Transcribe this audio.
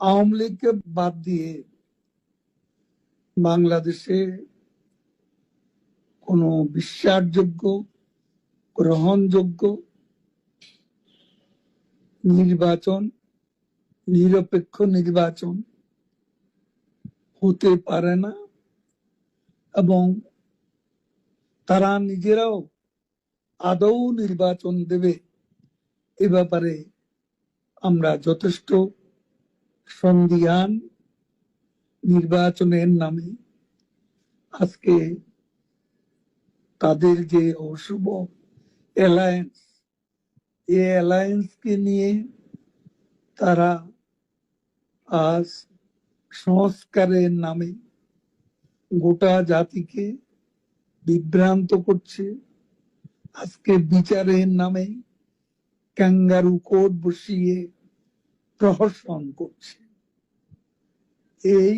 আওয়ামী লীগকে বাদ দিয়ে বাংলাদেশে কোনো বিশ্বাসযোগ্য, গ্রহণযোগ্য নির্বাচন, নিরপেক্ষ নির্বাচন হতে পারে না এবং তারা নিজেরাও আদৌ নির্বাচন দেবে এ ব্যাপারে আমরা যথেষ্ট সন্দিহান। নির্বাচনের নামে আজকে তাদের যে অশুভ অ্যালায়েন্স, এই অ্যালায়েন্সকে নিয়ে তারা আজ সংস্কারের নামে গোটা জাতিকে বিভ্রান্ত করছে। আজকে বিচারের নামে ক্যাঙ্গারু কোর্ট বসিয়ে প্রহসন করছে। এই